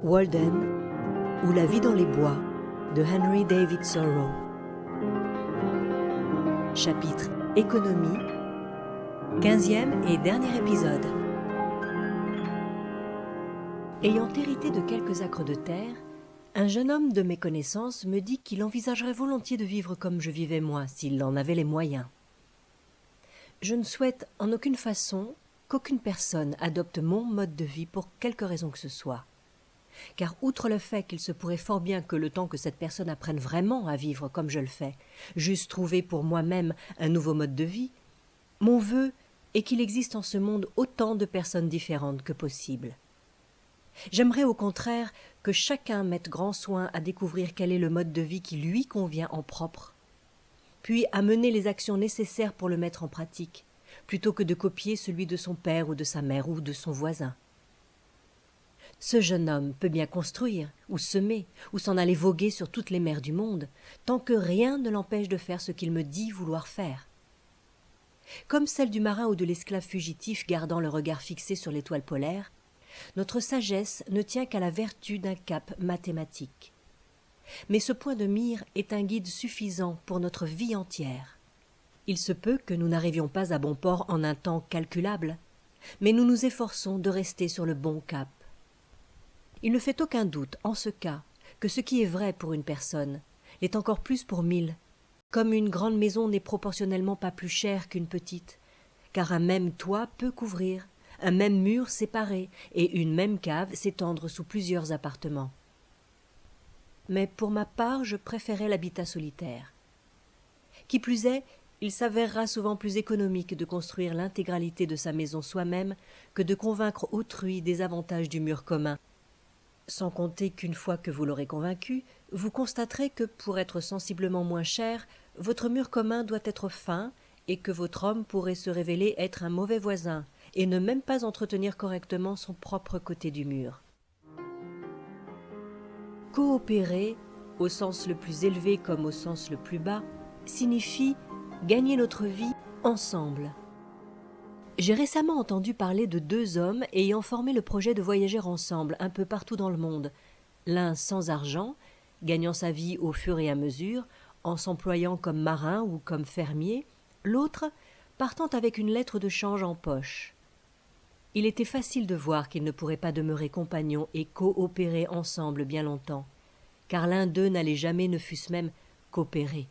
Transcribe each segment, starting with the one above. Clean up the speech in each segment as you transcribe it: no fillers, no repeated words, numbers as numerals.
Walden ou La vie dans les bois de Henry David Thoreau. Chapitre Économie, 15e et dernier épisode. Ayant hérité de quelques acres de terre, un jeune homme de mes connaissances me dit qu'il envisagerait volontiers de vivre comme je vivais moi, s'il en avait les moyens. Je ne souhaite en aucune façon qu'aucune personne adopte mon mode de vie pour quelque raison que ce soit. Car outre le fait qu'il se pourrait fort bien que le temps que cette personne apprenne vraiment à vivre comme je le fais, j'eusse trouvé pour moi-même un nouveau mode de vie, mon vœu est qu'il existe en ce monde autant de personnes différentes que possible. J'aimerais au contraire que chacun mette grand soin à découvrir quel est le mode de vie qui lui convient en propre, puis à mener les actions nécessaires pour le mettre en pratique, plutôt que de copier celui de son père ou de sa mère ou de son voisin. Ce jeune homme peut bien construire, ou semer, ou s'en aller voguer sur toutes les mers du monde, tant que rien ne l'empêche de faire ce qu'il me dit vouloir faire. Comme celle du marin ou de l'esclave fugitif gardant le regard fixé sur l'étoile polaire, notre sagesse ne tient qu'à la vertu d'un cap mathématique. Mais ce point de mire est un guide suffisant pour notre vie entière. Il se peut que nous n'arrivions pas à bon port en un temps calculable, mais nous nous efforçons de rester sur le bon cap. Il ne fait aucun doute, en ce cas, que ce qui est vrai pour une personne l'est encore plus pour 1000, comme une grande maison n'est proportionnellement pas plus chère qu'une petite, car un même toit peut couvrir, un même mur séparer, et une même cave s'étendre sous plusieurs appartements. Mais pour ma part, je préférais l'habitat solitaire. Qui plus est, il s'avérera souvent plus économique de construire l'intégralité de sa maison soi-même que de convaincre autrui des avantages du mur commun. Sans compter qu'une fois que vous l'aurez convaincu, vous constaterez que pour être sensiblement moins cher, votre mur commun doit être fin et que votre homme pourrait se révéler être un mauvais voisin et ne même pas entretenir correctement son propre côté du mur. Coopérer, au sens le plus élevé comme au sens le plus bas, signifie gagner notre vie ensemble. J'ai récemment entendu parler de 2 hommes ayant formé le projet de voyager ensemble un peu partout dans le monde, l'un sans argent, gagnant sa vie au fur et à mesure, en s'employant comme marin ou comme fermier, l'autre partant avec une lettre de change en poche. Il était facile de voir qu'ils ne pourraient pas demeurer compagnons et coopérer ensemble bien longtemps, car l'un d'eux n'allait jamais, ne fût-ce même, coopérer.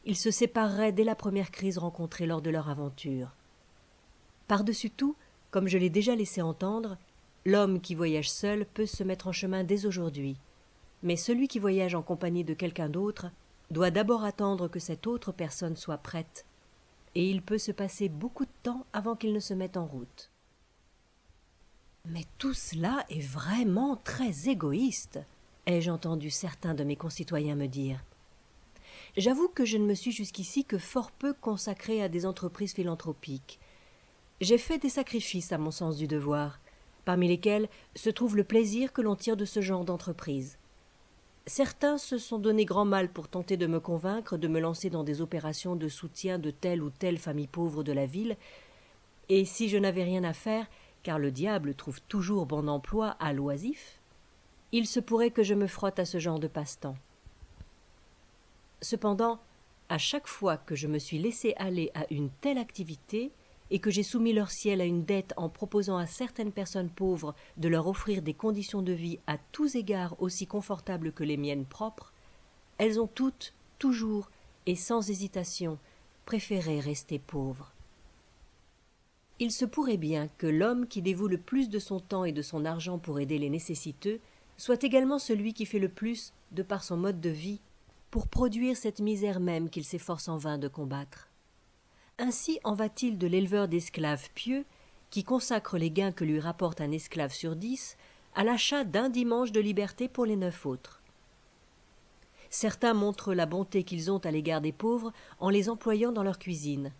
Ils se sépareraient dès la première crise rencontrée lors de leur aventure. Par-dessus tout, comme je l'ai déjà laissé entendre, l'homme qui voyage seul peut se mettre en chemin dès aujourd'hui, mais celui qui voyage en compagnie de quelqu'un d'autre doit d'abord attendre que cette autre personne soit prête, et il peut se passer beaucoup de temps avant qu'il ne se mette en route. Mais tout cela est vraiment très égoïste, ai-je entendu certains de mes concitoyens me dire. J'avoue que je ne me suis jusqu'ici que fort peu consacré à des entreprises philanthropiques. J'ai fait des sacrifices à mon sens du devoir, parmi lesquels se trouve le plaisir que l'on tire de ce genre d'entreprise. Certains se sont donné grand mal pour tenter de me convaincre de me lancer dans des opérations de soutien de telle ou telle famille pauvre de la ville, et si je n'avais rien à faire, car le diable trouve toujours bon emploi à l'oisif, il se pourrait que je me frotte à ce genre de passe-temps. Cependant, à chaque fois que je me suis laissé aller à une telle activité, et que j'ai soumis leur ciel à une dette en proposant à certaines personnes pauvres de leur offrir des conditions de vie à tous égards aussi confortables que les miennes propres, elles ont toutes, toujours et sans hésitation, préféré rester pauvres. Il se pourrait bien que l'homme qui dévoue le plus de son temps et de son argent pour aider les nécessiteux soit également celui qui fait le plus, de par son mode de vie, pour produire cette misère même qu'il s'efforce en vain de combattre. Ainsi en va-t-il de l'éleveur d'esclaves pieux qui consacre les gains que lui rapporte un esclave sur 10 à l'achat d'un dimanche de liberté pour les 9 autres. Certains montrent la bonté qu'ils ont à l'égard des pauvres en les employant dans leur cuisine.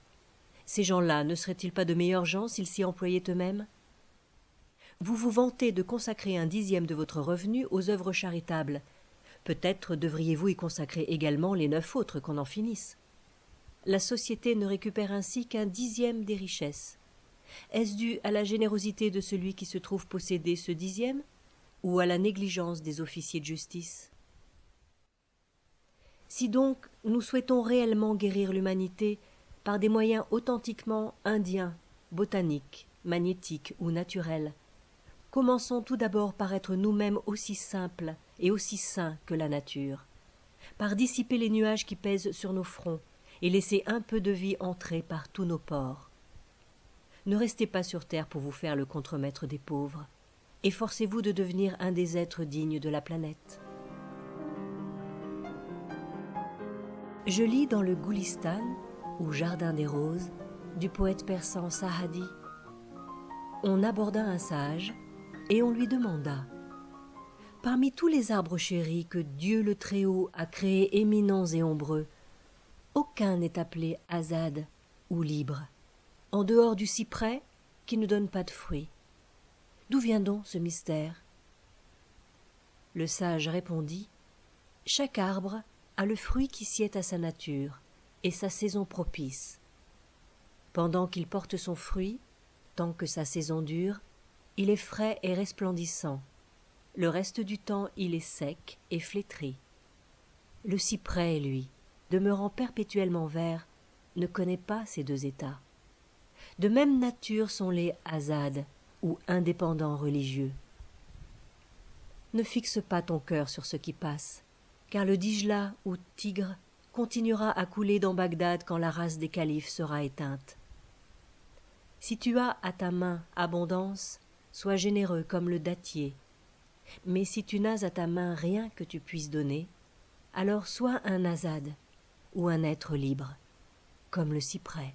Ces gens-là ne seraient-ils pas de meilleures gens s'ils s'y employaient eux-mêmes? Vous vous vantez de consacrer un 10e de votre revenu aux œuvres charitables. Peut-être devriez-vous y consacrer également les 9 autres, qu'on en finisse. La société ne récupère ainsi qu'un 10e des richesses. Est-ce dû à la générosité de celui qui se trouve posséder ce 10e? ou à la négligence des officiers de justice. Si donc nous souhaitons réellement guérir l'humanité par des moyens authentiquement indiens, botaniques, magnétiques ou naturels, commençons tout d'abord par être nous-mêmes aussi simples et aussi sains que la nature, par dissiper les nuages qui pèsent sur nos fronts et laisser un peu de vie entrer par tous nos pores. Ne restez pas sur terre pour vous faire le contremaître des pauvres. Efforcez-vous de devenir un des êtres dignes de la planète. Je lis dans le Goulistan, ou Jardin des roses, du poète persan Sahadi. On aborda un sage et on lui demanda: parmi tous les arbres chéris que Dieu le Très-Haut a créés éminents et ombreux, aucun n'est appelé Azad ou libre, en dehors du cyprès qui ne donne pas de fruits. D'où vient donc ce mystère? Le sage répondit: chaque arbre a le fruit qui sied à sa nature et sa saison propice. Pendant qu'il porte son fruit, tant que sa saison dure, il est frais et resplendissant. Le reste du temps, il est sec et flétri. Le cyprès, lui, demeurant perpétuellement vert, ne connaît pas ces deux états. De même nature sont les azades, ou indépendants religieux. Ne fixe pas ton cœur sur ce qui passe, car le Dijla ou Tigre continuera à couler dans Bagdad quand la race des califes sera éteinte. Si tu as à ta main abondance, sois généreux comme le dattier. Mais si tu n'as à ta main rien que tu puisses donner, alors sois un azad ou un être libre, comme le cyprès.